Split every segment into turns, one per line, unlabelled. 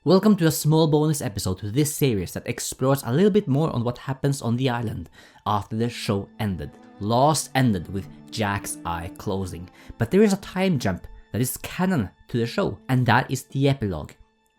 Welcome to a small bonus episode to this series that explores a little bit more on what happens on the island after the show ended. Lost ended with Jack's eye closing, but there is a time jump that is canon to the show, and that is the epilogue,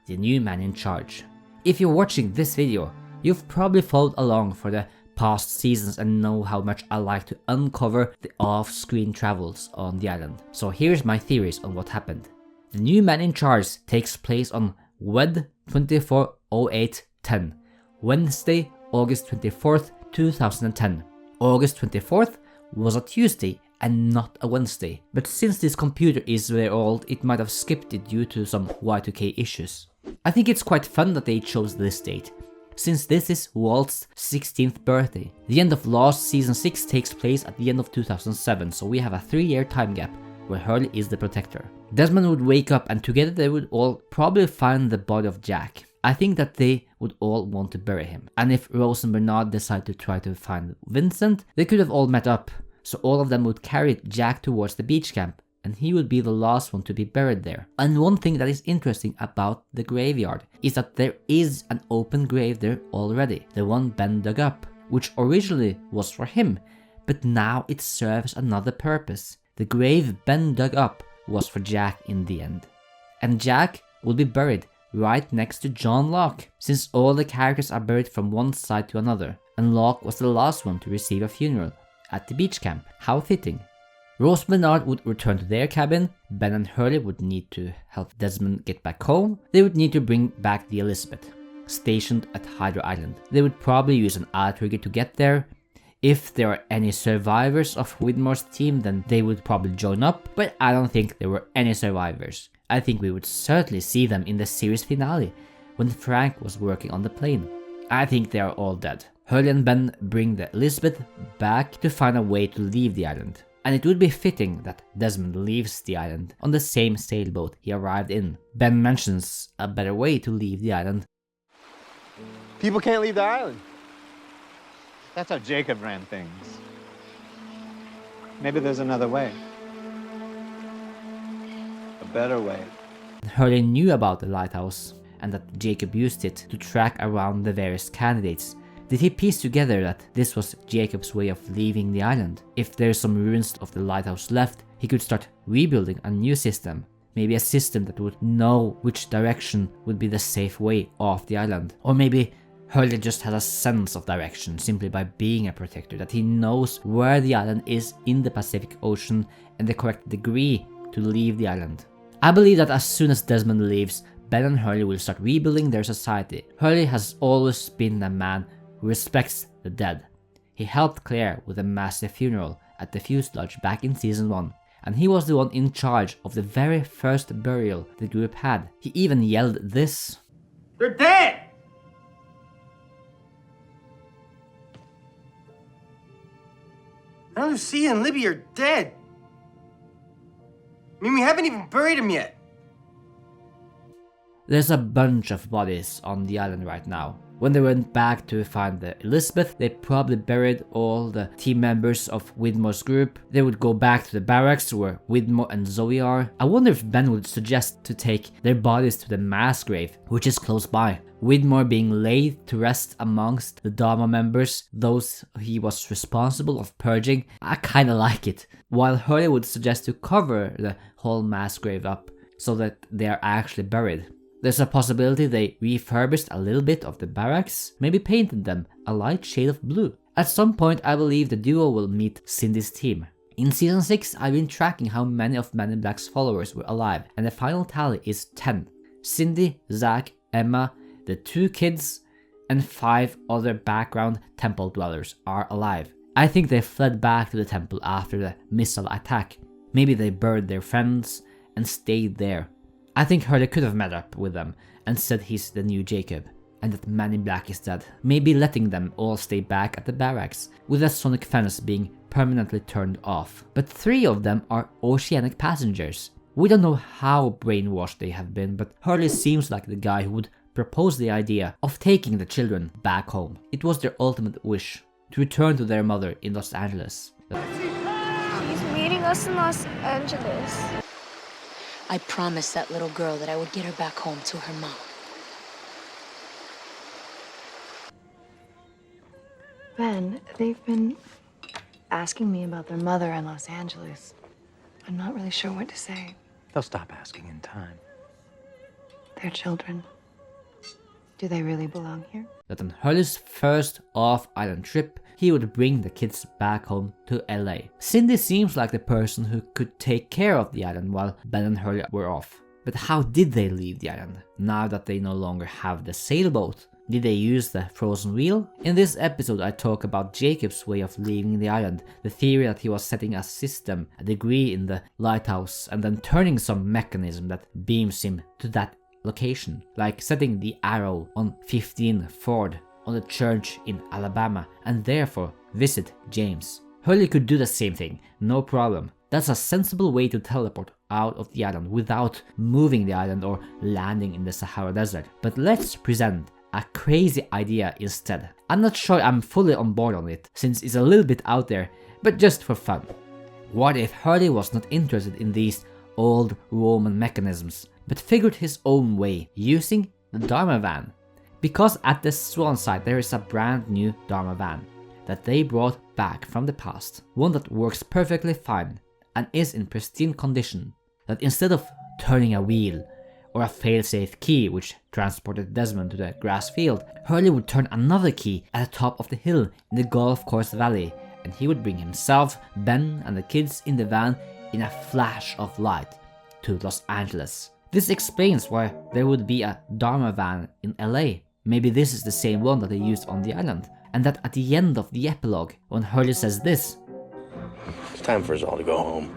the new man in charge. If you're watching this video, you've probably followed along for the past seasons and know how much I like to uncover the off-screen travels on the island. So here's my theories on what happened. The new man in charge takes place on WED 24/08/10, Wednesday, August 24th, 2010. August 24th was a Tuesday and not a Wednesday, but since this computer is very old, it might have skipped it due to some Y2K issues. I think it's quite fun that they chose this date, since this is Walt's 16th birthday. The end of Lost Season 6 takes place at the end of 2007, so we have a 3-year time gap where Hurley is the protector. Desmond would wake up and together they would all probably find the body of Jack. I think that they would all want to bury him. And if Rose and Bernard decide to try to find Vincent, they could have all met up. So all of them would carry Jack towards the beach camp and he would be the last one to be buried there. And one thing that is interesting about the graveyard is that there is an open grave there already. The one Ben dug up, which originally was for him, but now it serves another purpose. The grave Ben dug up was for Jack in the end. And Jack will be buried right next to John Locke, since all the characters are buried from one side to another, and Locke was the last one to receive a funeral at the beach camp. How fitting. Rose and Bernard would return to their cabin, Ben and Hurley would need to help Desmond get back home, they would need to bring back the Elizabeth, stationed at Hydra Island. They would probably use an outrigger to get there. If there are any survivors of Widmore's team, then they would probably join up, but I don't think there were any survivors. I think we would certainly see them in the series finale, when Frank was working on the plane. I think they are all dead. Hurley and Ben bring the Elizabeth back to find a way to leave the island. And it would be fitting that Desmond leaves the island on the same sailboat he arrived in. Ben mentions a better way to leave the island.
People can't leave the island.
That's how Jacob ran things. Maybe there's another way. A better way.
Hurley knew about the lighthouse and that Jacob used it to track around the various candidates. Did he piece together that this was Jacob's way of leaving the island? If there's some ruins of the lighthouse left, he could start rebuilding a new system. Maybe a system that would know which direction would be the safe way off the island. Or maybe Hurley just has a sense of direction simply by being a protector, that he knows where the island is in the Pacific Ocean and the correct degree to leave the island. I believe that as soon as Desmond leaves, Ben and Hurley will start rebuilding their society. Hurley has always been a man who respects the dead. He helped Claire with a massive funeral at the fuselage back in season 1, and he was the one in charge of the very first burial the group had. He even yelled this:
They're dead! Lucia and Libby are dead. I mean, we haven't even buried them yet.
There's a bunch of bodies on the island right now. When they went back to find the Elizabeth, they probably buried all the team members of Widmore's group. They would go back to the barracks where Widmore and Zoe are. I wonder if Ben would suggest to take their bodies to the mass grave, which is close by. Widmore being laid to rest amongst the Dharma members, those he was responsible of purging. I kinda like it. While Hurley would suggest to cover the whole mass grave up so that they are actually buried. There's a possibility they refurbished a little bit of the barracks, maybe painted them a light shade of blue. At some point I believe the duo will meet Cindy's team. In season 6 I've been tracking how many of Men in Black's followers were alive, and the final tally is 10. Cindy, Zach, Emma, the 2 kids, and 5 other background temple dwellers are alive. I think they fled back to the temple after the missile attack. Maybe they buried their friends and stayed there. I think Hurley could have met up with them and said he's the new Jacob, and that Man in Black is dead. Maybe letting them all stay back at the barracks, with the sonic fence being permanently turned off. But 3 of them are oceanic passengers. We don't know how brainwashed they have been, but Hurley seems like the guy who would propose the idea of taking the children back home. It was their ultimate wish, to return to their mother in Los Angeles.
She's meeting us in Los Angeles.
I promised that little girl that I would get her back home to her mom. Ben, they've been asking me about their mother in Los Angeles. I'm not really sure what to say.
They'll stop asking in time.
Their children. Do they really belong here?
That on Hurley's first off-island trip, he would bring the kids back home to LA. Cindy seems like the person who could take care of the island while Ben and Hurley were off. But how did they leave the island, now that they no longer have the sailboat? Did they use the frozen wheel? In this episode I talk about Jacob's way of leaving the island, the theory that he was setting a system, a degree in the lighthouse, and then turning some mechanism that beams him to that location, like setting the arrow on 15 Ford on the church in Alabama and therefore visit James. Hurley could do the same thing, no problem. That's a sensible way to teleport out of the island without moving the island or landing in the Sahara Desert. But let's present a crazy idea instead. I'm not sure I'm fully on board on it, since it's a little bit out there, but just for fun. What if Hurley was not interested in these old Roman mechanisms, but figured his own way, using the Dharma van? Because at the Swan site there is a brand new Dharma van that they brought back from the past, one that works perfectly fine and is in pristine condition, that instead of turning a wheel or a failsafe key which transported Desmond to the grass field, Hurley would turn another key at the top of the hill in the golf course valley, and he would bring himself, Ben and the kids in the van in a flash of light to Los Angeles. This explains why there would be a Dharma van in LA. Maybe this is the same one that they used on the island, and that at the end of the epilogue, when Hurley says this,
"It's time for us all to go home."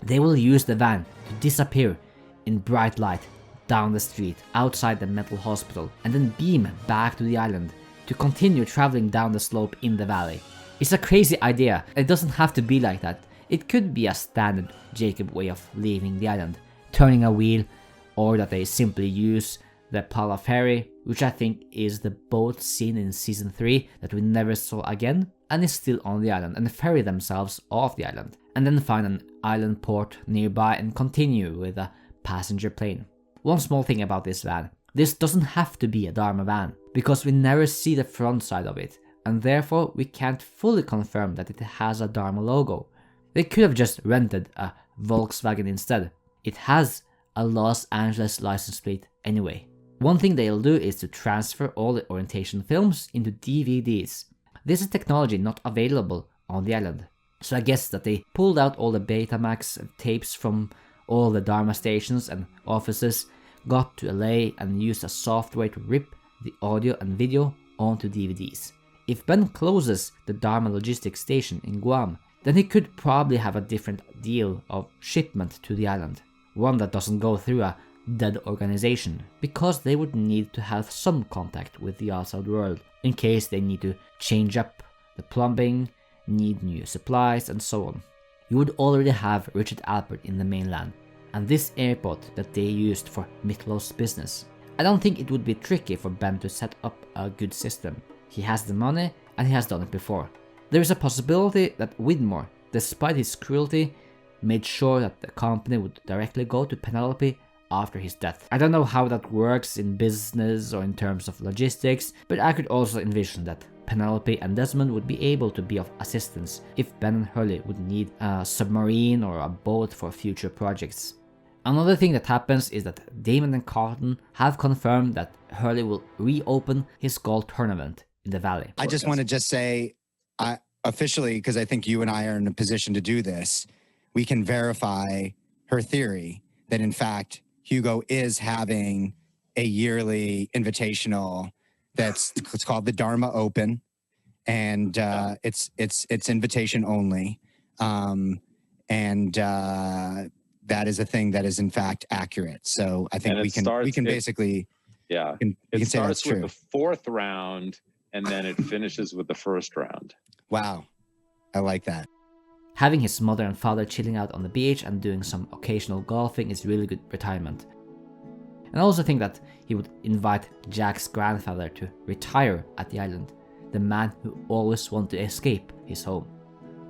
they will use the van to disappear in bright light down the street outside the mental hospital and then beam back to the island to continue traveling down the slope in the valley. It's a crazy idea. It doesn't have to be like that. It could be a standard Jacob way of leaving the island, turning a wheel, or that they simply use the Pollo ferry, which I think is the boat seen in season 3 that we never saw again and is still on the island, and ferry themselves off the island, and then find an island port nearby and continue with a passenger plane. One small thing about this van: this doesn't have to be a Dharma van, because we never see the front side of it, and therefore we can't fully confirm that it has a Dharma logo. They could have just rented a Volkswagen instead. It has a Los Angeles license plate anyway. One thing they'll do is to transfer all the orientation films into DVDs. This is technology not available on the island, so I guess that they pulled out all the Betamax tapes from all the Dharma stations and offices, got to LA and used a software to rip the audio and video onto DVDs. If Ben closes the Dharma logistics station in Guam, then he could probably have a different deal of shipment to the island, one that doesn't go through a dead organization, because they would need to have some contact with the outside world in case they need to change up the plumbing, need new supplies, and so on. You would already have Richard Alpert in the mainland, and this airport that they used for Mitlo's business. I don't think it would be tricky for Ben to set up a good system. He has the money and he has done it before. There is a possibility that Widmore, despite his cruelty, made sure that the company would directly go to Penelope after his death. I don't know how that works in business or in terms of logistics, but I could also envision that Penelope and Desmond would be able to be of assistance if Ben and Hurley would need a submarine or a boat for future projects. Another thing that happens is that Damon and Carlton have confirmed that Hurley will reopen his golf tournament in the valley.
I just want to say, officially, because I think you and I are in a position to do this, we can verify her theory that in fact Hugo is having a yearly invitational it's called the Dharma Open, and it's invitation only, and that is a thing that is in fact accurate. So I think we can basically
it starts with
true.
the fourth round and then it finishes with the first round.
Wow, I like that.
Having his mother and father chilling out on the beach and doing some occasional golfing is really good retirement. And I also think that he would invite Jack's grandfather to retire at the island, the man who always wanted to escape his home.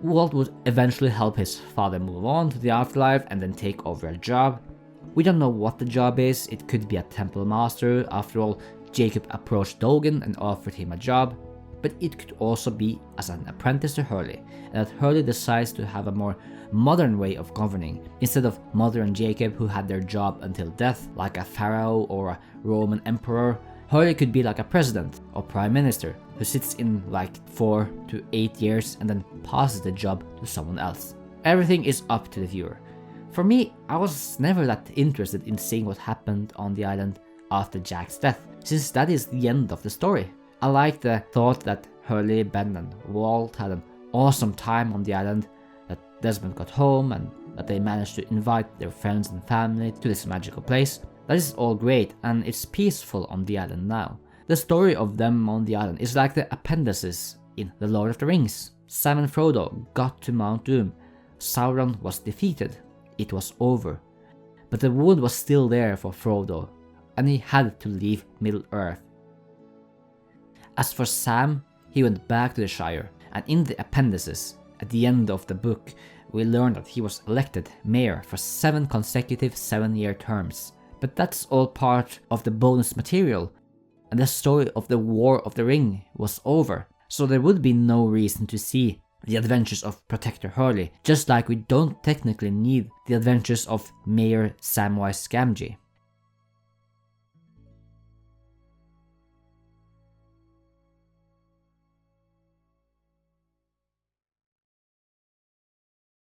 Walt would eventually help his father move on to the afterlife and then take over a job We don't know what the job is. It could be a temple master. After all, Jacob approached Dogen and offered him a job. But it could also be as an apprentice to Hurley, and that Hurley decides to have a more modern way of governing, instead of Mother and Jacob who had their job until death, like a pharaoh or a Roman emperor. Hurley could be like a president or prime minister who sits in like 4 to 8 years and then passes the job to someone else. Everything is up to the viewer. For me, I was never that interested in seeing what happened on the island after Jack's death, since that is the end of the story. I like the thought that Hurley, Ben and Walt had an awesome time on the island, that Desmond got home and that they managed to invite their friends and family to this magical place. That is all great and it's peaceful on the island now. The story of them on the island is like the appendices in The Lord of the Rings. Sam and Frodo got to Mount Doom, Sauron was defeated, it was over. But the wound was still there for Frodo, and he had to leave Middle-earth. As for Sam, he went back to the Shire, and in the appendices, at the end of the book, we learn that he was elected mayor for 7 consecutive 7-year terms. But that's all part of the bonus material, and the story of the War of the Ring was over, so there would be no reason to see the adventures of Protector Hurley, just like we don't technically need the adventures of Mayor Samwise Gamgee.